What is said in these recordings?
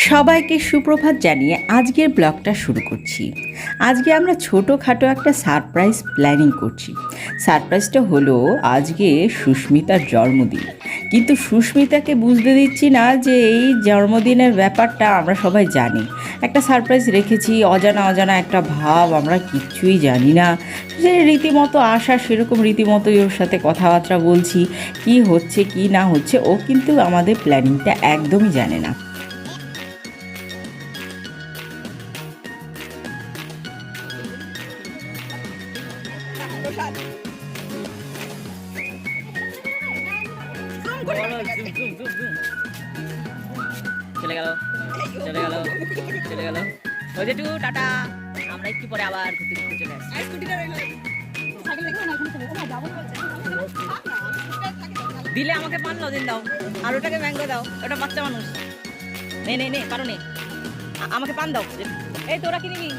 সবাইকে সুপ্রভাত জানিয়ে আজকের ব্লগটা শুরু করছি। আজকে আমরা ছোটোখাটো একটা সারপ্রাইজ প্ল্যানিং করছি। সারপ্রাইজটা হলো আজকে সুস্মিতার জন্মদিন, কিন্তু সুস্মিতাকে বুঝতে দিচ্ছি না যে এই জন্মদিনের ব্যাপারটা আমরা সবাই জানি। একটা সারপ্রাইজ রেখেছি, অজানা অজানা একটা ভাব, আমরা কিচ্ছুই জানি না। যে রীতিমতো আসা সেরকম রীতিমতোই ওর সাথে কথাবার্তা বলছি, কি হচ্ছে কি না হচ্ছে, ও কিন্তু আমাদের প্ল্যানিংটা একদমই জানে না। চলে গেল চলে গেল চলে গেল। ওই যে টু টাটা, আমরা একটু পরে আবার ঘুরতে ঘুরতে চলে আসছি। দিলে আমাকে পান লজেন দাও, আর ওটাকে ম্যাঙ্গো দাও, ওটা বাচ্চা মানুষ। নে নে নে, পারো নে, আমাকে পান দাও। এই তোরা কি নিবি?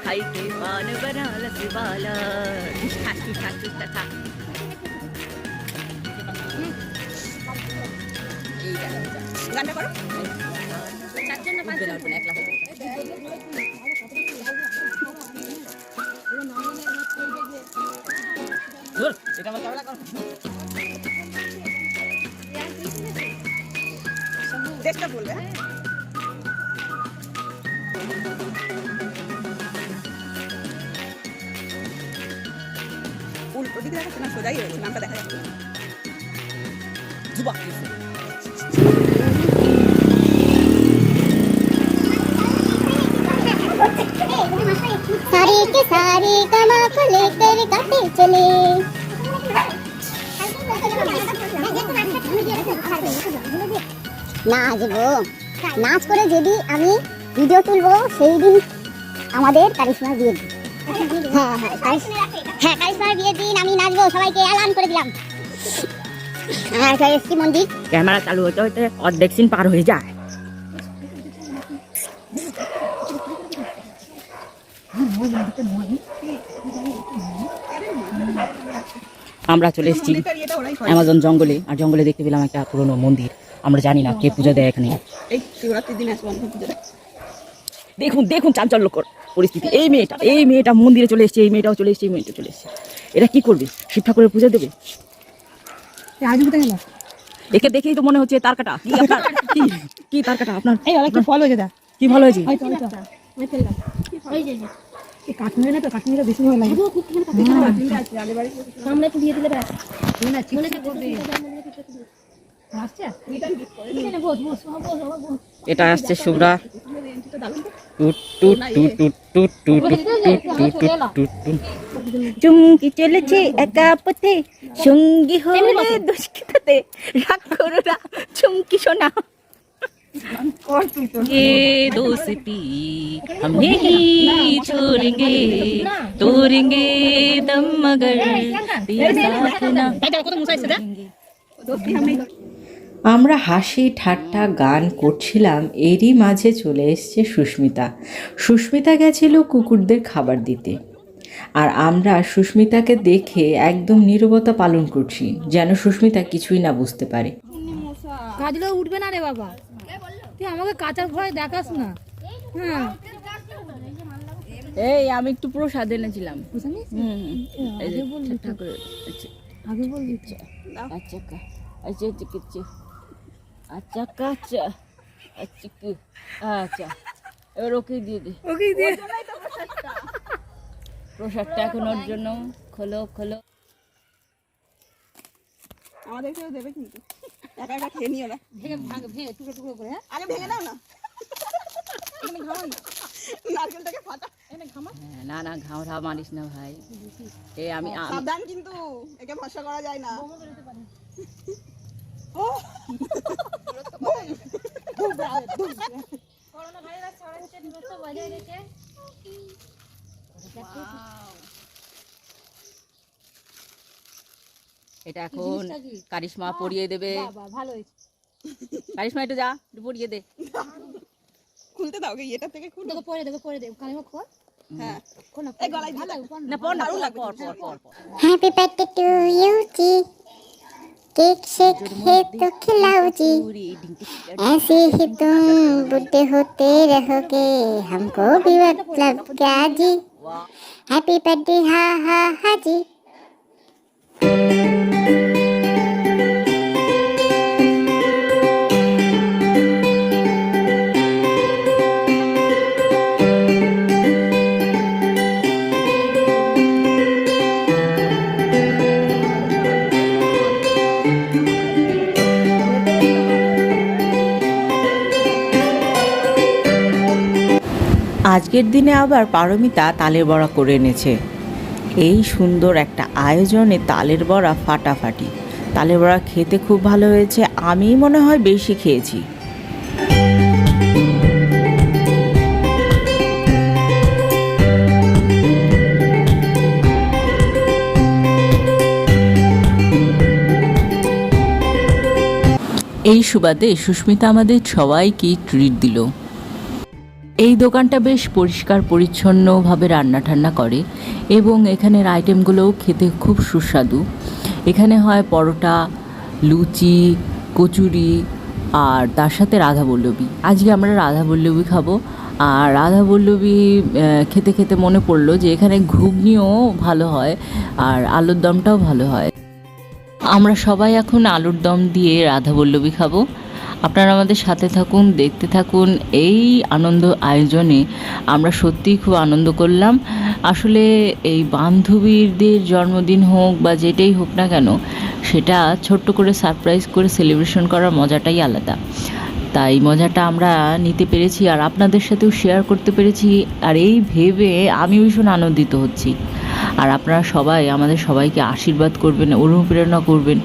খাইতে পান বানারস वाला ঠাস ঠাস ঠাস ঠাস। গানটা করো, চারজন না পাঁচজন না, একলা হয়ে ধর। এটা আমার ক্যামেরা কর, দেখটা বলবে। উল্টো দিকে দেখাচ্ছে না, সোজাই রয়েছে, নামটা দেখা যাচ্ছে না। জুবা सारे के सारे कमा को लेकर गाते चले। নাচবো, নাচ করে যদি আমি ভিডিও তুলবো সেই দিন আমাদের কারিশমার বিয়ের দিন। হ্যাঁ হ্যাঁ কারিশমার বিয়ের দিন আমি নাচবো, সবাইকে এলান করে দিলাম। হ্যাঁ এসছি মন্দির, ক্যামেরা চালু হতে হতে অর্ধেক সিন পার হয়ে যায়। আমরা চলে এসেছি অ্যামাজন জঙ্গলে, আর জঙ্গলে দেখতে পেলাম একটা পুরনো মন্দির। আমরা জানি না কে পূজা দেয় এখানে। দেখুন দেখুন চাঞ্চল্যকর পরিস্থিতি। এই মেয়েটা মন্দিরে চলে এসেছে, এই মেয়েটাও চলে এসেছে, এই মেয়েটা চলে এসেছে। এরা কি করবে? শিব ঠাকুরের পূজা দেবে? একে দেখেই তো মনে হচ্ছে তার কাটা। কি তার কাটা আপনার? ফল হয়েছে, কি ভালো হয়েছে? কাশ্মীরে বেশি ভালো লাগে। সামনে একটু দিয়ে দিলে এটা আসছে শুভ্রা। চুমকি চলেছে একা পথে, সঙ্গী হলে দুষ্কৃততে, রাগ করো না চুমকি সোনা। ये दोस्ती हम नहीं छोड़ेंगे, तोड़ेंगे दम मगर तेरा साथ ना। আমরা হাসি ঠাট্টা গান করছিলাম, এরই মাঝে চলে এসছে সুস্মিতা। সুস্মিতা গেছিল কুকুরদের খাবার দিতে, আর আমরা সুস্মিতাকে দেখে একদম নীরবতা পালন করছি, যেন সুস্মিতা কিছুই না বুঝতে পারে। কাজলে উঠবে না রে বাবা, তুই আমাকে কাঁচার ভয় দেখাস না। হ্যাঁ এই আমি একটু প্রসাদ এনেছিলাম। আগে বল দিচ্ছে। আচ্ছা আচ্ছা আচ্ছা আচ্ছা আচ্ছা আচ্ছা আচ্ছা, এবার ওকে দিয়ে দে। ওকে দিয়ে প্রসাদটা এখন ওর জন্য। খোলো খোলো। আমাদেরকেও দেবে কিন্তু, একা একা খেয়ে নিও না। ভেঙে টুকরো টুকরো করে। আরে ভেঙে দাও না, নারকেলটাকে ফাটা। না না, ঘাও মারিস না ভাই। এই আমি সাবধান, কিন্তু একে ভরসা করা যায় না। করোনা ভাইরাস ছড়াচ্ছে, দূরত্ব বজায় রেখে। এটা এখন কারিশমা পরিয়ে দেবে। ভালো হয়েছে। কারিশমা একটু যা, একটু পরিয়ে দে। খুলতে দাও, এটা থেকে খুল। পরে দেবো কালিমা খোল। হ্যাঁ খোল না, এই গলায় দিয়ে দাও। না পর না, পর পর পর পর। Happy birthday to you G. Cake shake है तो खिलाओ जी, ऐसे ही तुम बुढ़े होते रहोगे, हमको भी मतलब क्या जी। हैप्पी बर्थडे हा हा हा जी। আজকের দিনে আবার পারমিতা তালের বড়া করে এনেছে। এই সুন্দর একটা আয়োজনে তালের বড়া ফাটাফাটি। তালের বড়া খেতে খুব ভালো হয়েছে, আমি মনে হয় বেশি খেয়েছি। এই সুবাদে সুস্মিতা আমাদের সবাইকে ট্রিট দিল। এই দোকানটা বেশ পরিষ্কার পরিচ্ছন্নভাবে রান্না ঠান্না করে এবং এখানের আইটেমগুলোও খেতে খুব সুস্বাদু। এখানে হয় পরোটা, লুচি, কচুরি আর তার সাথে রাধাবল্লভী। আজকে আমরা রাধাবল্লভী খাবো। আর রাধাবল্লভী খেতে খেতে মনে পড়লো যে এখানে ঘুগনিও ভালো হয় আর আলুর দমটাও ভালো হয়। আমরা সবাই এখন আলুর দম দিয়ে রাধাবল্লভী খাবো। আপনারা আমাদের সাথে থাকুন, দেখতে থাকুন। এই আনন্দ আয়োজনে আমরা সত্যিই খুব আনন্দ করলাম। আসলে এই বান্ধবীদের জন্মদিন হোক বা যেটাই হোক না কেন, সেটা ছোট্ট করে সারপ্রাইজ করে সেলিব্রেশন করার মজাটাই আলাদা। তাই মজাটা আমরা নিতে পেরেছি আর আপনাদের সাথেও শেয়ার করতে পেরেছি। আর এই ভেবে আমি ভীষণ আনন্দিত হচ্ছি। আর আপনারা সবাই আমাদের সবাইকে আশীর্বাদ করবেন, অনুপ্রেরণা করবেন।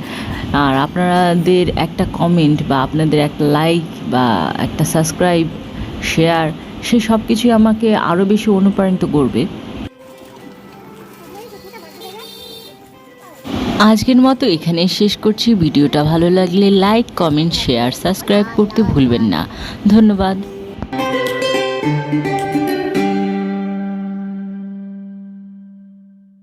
আর আপনাদের একটা কমেন্ট বা আপনাদের একটা লাইক বা একটা সাবস্ক্রাইব, শেয়ার, সে সব কিছুই আমাকে আরও বেশি অনুপ্রাণিত করবে। আজকের মতো এখানে শেষ করছি। ভিডিওটা ভালো লাগলে লাইক, কমেন্ট, শেয়ার, সাবস্ক্রাইব করতে ভুলবেন না। ধন্যবাদ।